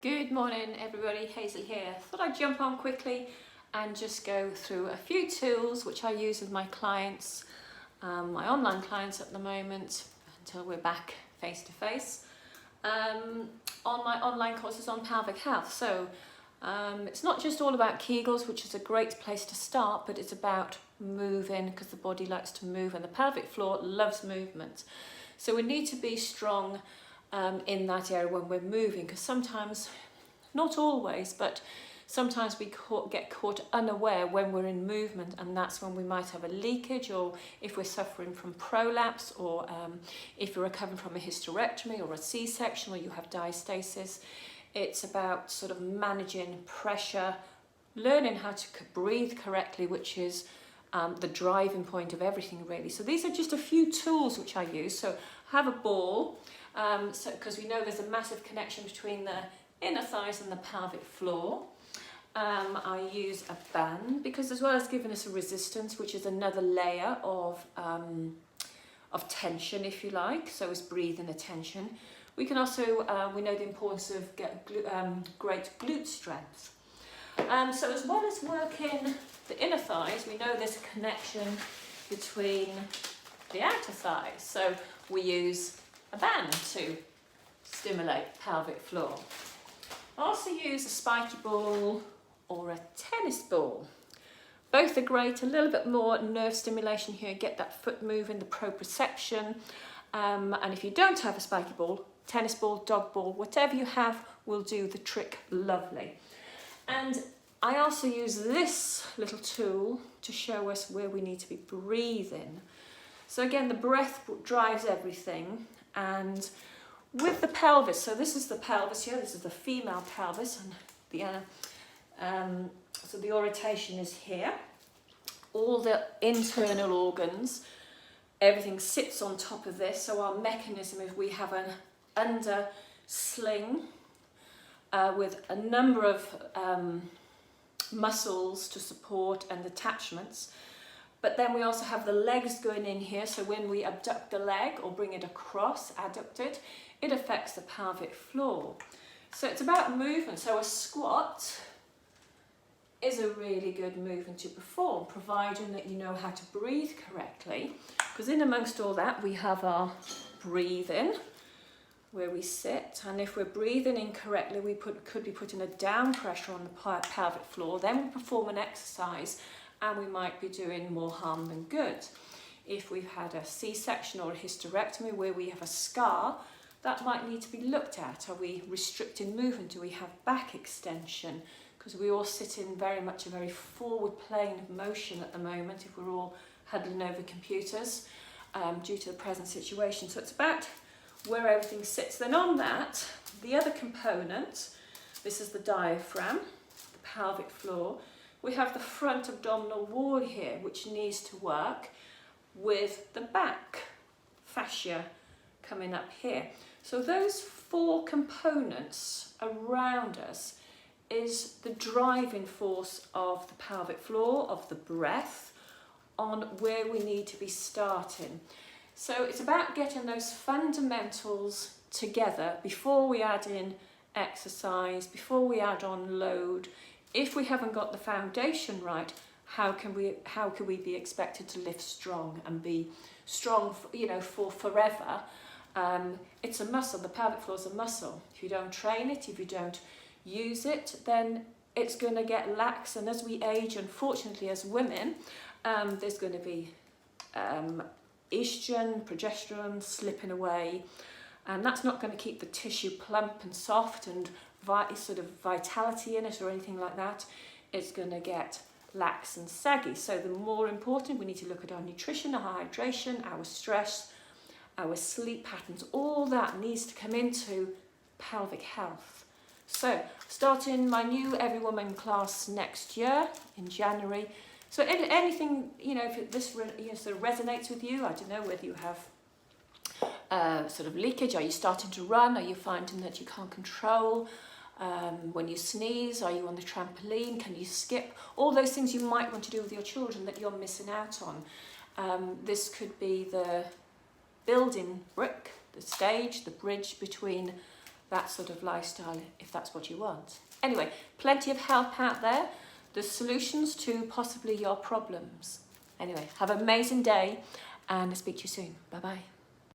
Good morning everybody, Hazel here. Thought I'd jump on quickly and just go through a few tools which I use with my clients, my online clients at the moment, until we're back face to face, on my online courses on pelvic health. So it's not just all about Kegels, which is a great place to start, but it's about moving, because the body likes to move and the pelvic floor loves movement. So we need to be strong in that area when we're moving, because sometimes, not always, but sometimes we get caught unaware when we're in movement, and that's when we might have a leakage, or if we're suffering from prolapse, or if you're recovering from a hysterectomy or a C-section, or you have diastasis. It's about sort of managing pressure, learning how to breathe correctly, which is the driving point of everything really. So these are just a few tools which I use. So have a ball, because we know there's a massive connection between the inner thighs and the pelvic floor. I use a band, because as well as giving us a resistance, which is another layer of tension, if you like, so it's breathing attention. We can also, we know the importance of great glute strength. So as well as working the inner thighs, we know there's a connection between the outer thighs. So we use a band to stimulate pelvic floor. I also use a spiky ball or a tennis ball. Both are great, a little bit more nerve stimulation here, get that foot moving, the proprioception. And if you don't have a spiky ball, tennis ball, dog ball, whatever you have will do the trick lovely. And I also use this little tool to show us where we need to be breathing. So again, the breath drives everything, and with the pelvis, so this is the pelvis here, this is the female pelvis, and the so the orientation is here. All the internal organs, everything sits on top of this. So our mechanism is we have an under sling with a number of muscles to support and attachments. But then we also have the legs going in here. So when we abduct the leg or bring it across, adduct it, it affects the pelvic floor. So it's about movement. So a squat is a really good movement to perform, providing that you know how to breathe correctly. Because in amongst all that, we have our breathing, where we sit, and if we're breathing incorrectly, we could be putting a down pressure on the pelvic floor. Then we perform an exercise and we might be doing more harm than good. If we've had a C-section or a hysterectomy where we have a scar, that might need to be looked at. Are we restricting movement? Do we have back extension? Because we all sit in very much a very forward plane of motion at the moment if we're all huddling over computers due to the present situation. So it's about where everything sits. Then on that, the other component, this is the diaphragm, the pelvic floor. We have the front abdominal wall here, which needs to work with the back fascia coming up here. So those four components around us is the driving force of the pelvic floor, of the breath, on where we need to be starting. So it's about getting those fundamentals together before we add in exercise, before we add on load. If we haven't got the foundation right, how can we be expected to lift strong and be strong, for forever? It's a muscle. The pelvic floor is a muscle. If you don't train it, if you don't use it, then it's going to get lax. And as we age, unfortunately, as women, there's going to be estrogen, progesterone slipping away, and that's not going to keep the tissue plump and soft and sort of vitality in it or anything like that. It's going to get lax and saggy. So the more important, we need to look at our nutrition, our hydration, our stress, our sleep patterns. All that needs to come into pelvic health. So starting my new Every Woman class next year in January. So anything, if this sort of resonates with you, I don't know whether you have sort of leakage, are you starting to run, are you finding that you can't control when you sneeze, are you on the trampoline, can you skip, all those things you might want to do with your children that you're missing out on. This could be the building brick, the stage, the bridge between that sort of lifestyle if that's what you want. Anyway, plenty of help out there. There's solutions to possibly your problems. Anyway, have an amazing day and I'll speak to you soon. Bye-bye.